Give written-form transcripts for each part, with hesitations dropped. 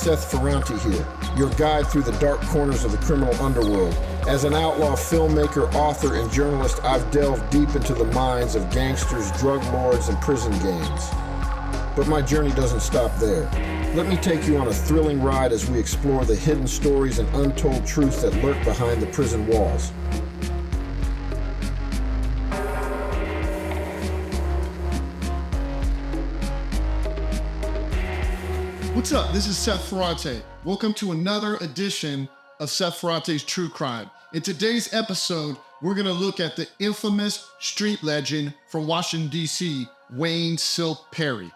Seth Ferranti here, your guide through the dark corners of the criminal underworld. As an outlaw filmmaker, author, and journalist, I've delved deep into the minds of gangsters, drug lords, and prison gangs. But my journey doesn't stop there. Let me take you on a thrilling ride as we explore the hidden stories and untold truths that lurk behind the prison walls. What's up? This is Seth Ferranti. Welcome to another edition of Seth Ferranti's True Crime. In today's episode, we're going to look at the infamous street legend from Washington, D.C., Wayne "Silk" Perry.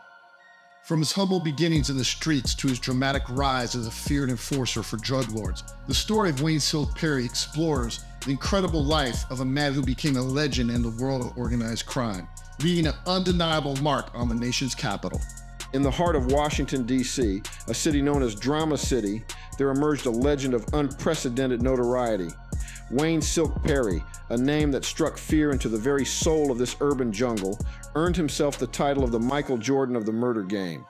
From his humble beginnings in the streets to his dramatic rise as a feared enforcer for drug lords, the story of Wayne "Silk" Perry explores the incredible life of a man who became a legend in the world of organized crime, leaving an undeniable mark on the nation's capital. In the heart of Washington, D.C., a city known as Drama City, there emerged a legend of unprecedented notoriety. Wayne "Silk" Perry, a name that struck fear into the very soul of this urban jungle, earned himself the title of the Micheal Jordan of the Murder game.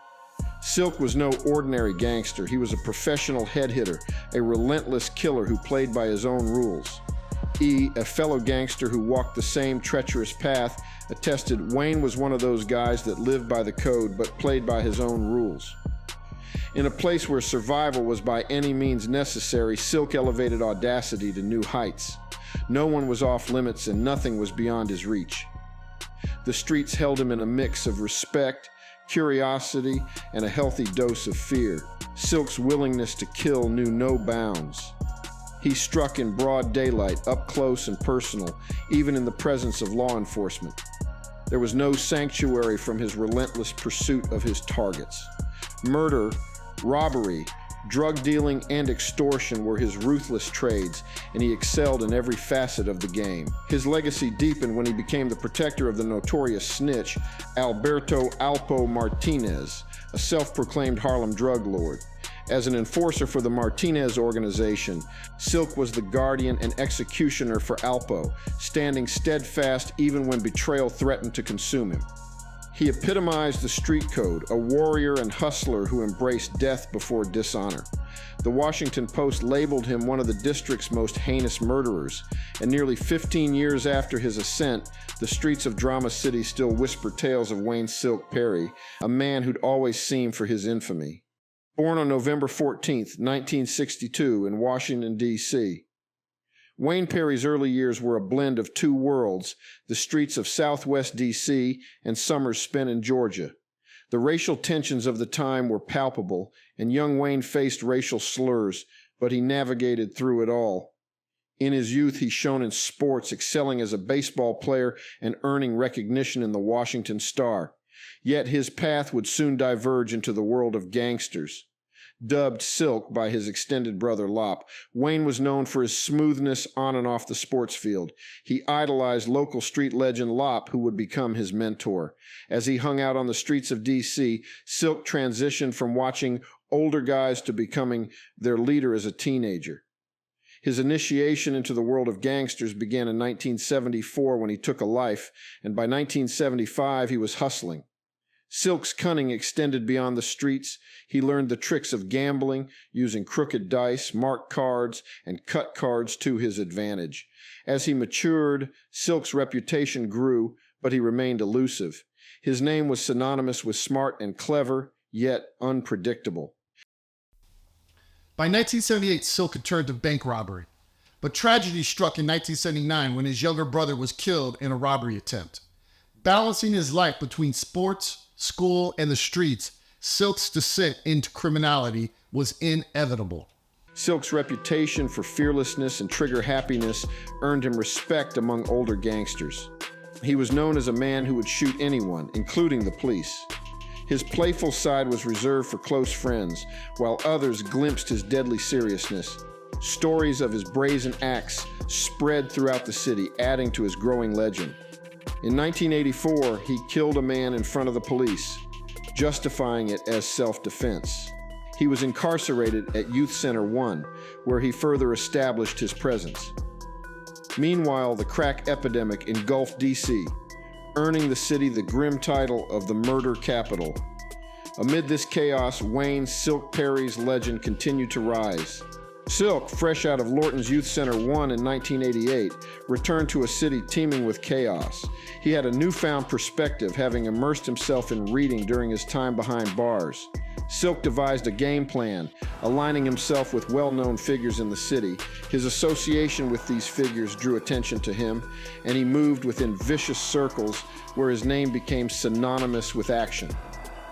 Silk was no ordinary gangster. He was a professional head hitter, a relentless killer who played by his own rules. A fellow gangster who walked the same treacherous path, attested Wayne was one of those guys that lived by the code but played by his own rules. In a place where survival was by any means necessary, Silk elevated audacity to new heights. No one was off limits and nothing was beyond his reach. The streets held him in a mix of respect, curiosity, and a healthy dose of fear. Silk's willingness to kill knew no bounds. He struck in broad daylight, up close and personal, even in the presence of law enforcement. There was no sanctuary from his relentless pursuit of his targets. Murder, robbery, drug dealing, and extortion were his ruthless trades, and he excelled in every facet of the game. His legacy deepened when he became the protector of the notorious snitch, Alberto Alpo Martinez, a self-proclaimed Harlem drug lord. As an enforcer for the Martinez organization, Silk was the guardian and executioner for Alpo, standing steadfast even when betrayal threatened to consume him. He epitomized the street code, a warrior and hustler who embraced death before dishonor. The Washington Post labeled him one of the district's most heinous murderers, and nearly 15 years after his ascent, the streets of Drama City still whisper tales of Wayne "Silk" Perry, a man who'd always seemed for his infamy. Born on November 14, 1962 in Washington, D.C., Wayne Perry's early years were a blend of two worlds, the streets of Southwest D.C. and summers spent in Georgia. The racial tensions of the time were palpable, and young Wayne faced racial slurs, but he navigated through it all. In his youth, he shone in sports, excelling as a baseball player and earning recognition in the Washington Star. Yet his path would soon diverge into the world of gangsters. Dubbed Silk by his extended brother Lop, Wayne was known for his smoothness on and off the sports field. He idolized local street legend Lop, who would become his mentor. As he hung out on the streets of D.C., Silk transitioned from watching older guys to becoming their leader as a teenager. His initiation into the world of gangsters began in 1974 when he took a life, and by 1975 he was hustling. Silk's cunning extended beyond the streets. He learned the tricks of gambling, using crooked dice, marked cards, and cut cards to his advantage. As he matured, Silk's reputation grew, but he remained elusive. His name was synonymous with smart and clever, yet unpredictable. By 1978, Silk had turned to bank robbery, but tragedy struck in 1979 when his younger brother was killed in a robbery attempt. Balancing his life between sports, school, and the streets, Silk's descent into criminality was inevitable. Silk's reputation for fearlessness and trigger happiness earned him respect among older gangsters. He was known as a man who would shoot anyone, including the police. His playful side was reserved for close friends, while others glimpsed his deadly seriousness. Stories of his brazen acts spread throughout the city, adding to his growing legend. In 1984, he killed a man in front of the police, justifying it as self-defense. He was incarcerated at Youth Center 1, where he further established his presence. Meanwhile, the crack epidemic engulfed D.C., earning the city the grim title of the murder capital. Amid this chaos, Wayne Silk Perry's legend continued to rise. Silk, fresh out of Lorton's Youth Center 1 in 1988, returned to a city teeming with chaos. He had a newfound perspective, having immersed himself in reading during his time behind bars. Silk devised a game plan, aligning himself with well-known figures in the city. His association with these figures drew attention to him, and he moved within vicious circles where his name became synonymous with action.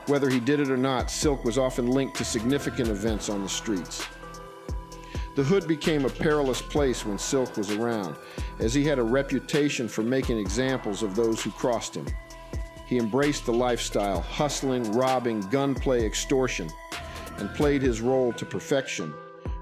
Whether he did it or not, Silk was often linked to significant events on the streets. The hood became a perilous place when Silk was around, as he had a reputation for making examples of those who crossed him. He embraced the lifestyle, hustling, robbing, gunplay, extortion, and played his role to perfection.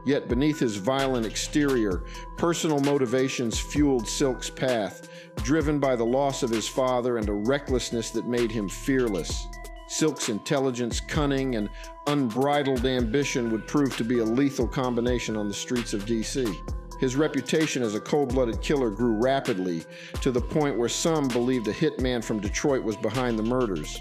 Yet beneath his violent exterior, personal motivations fueled Silk's path, driven by the loss of his father and a recklessness that made him fearless. Silk's intelligence, cunning, and unbridled ambition would prove to be a lethal combination on the streets of D.C. His reputation as a cold-blooded killer grew rapidly, to the point where some believed a hitman from Detroit was behind the murders.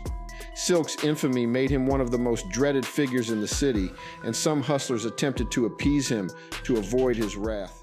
Silk's infamy made him one of the most dreaded figures in the city, and some hustlers attempted to appease him to avoid his wrath.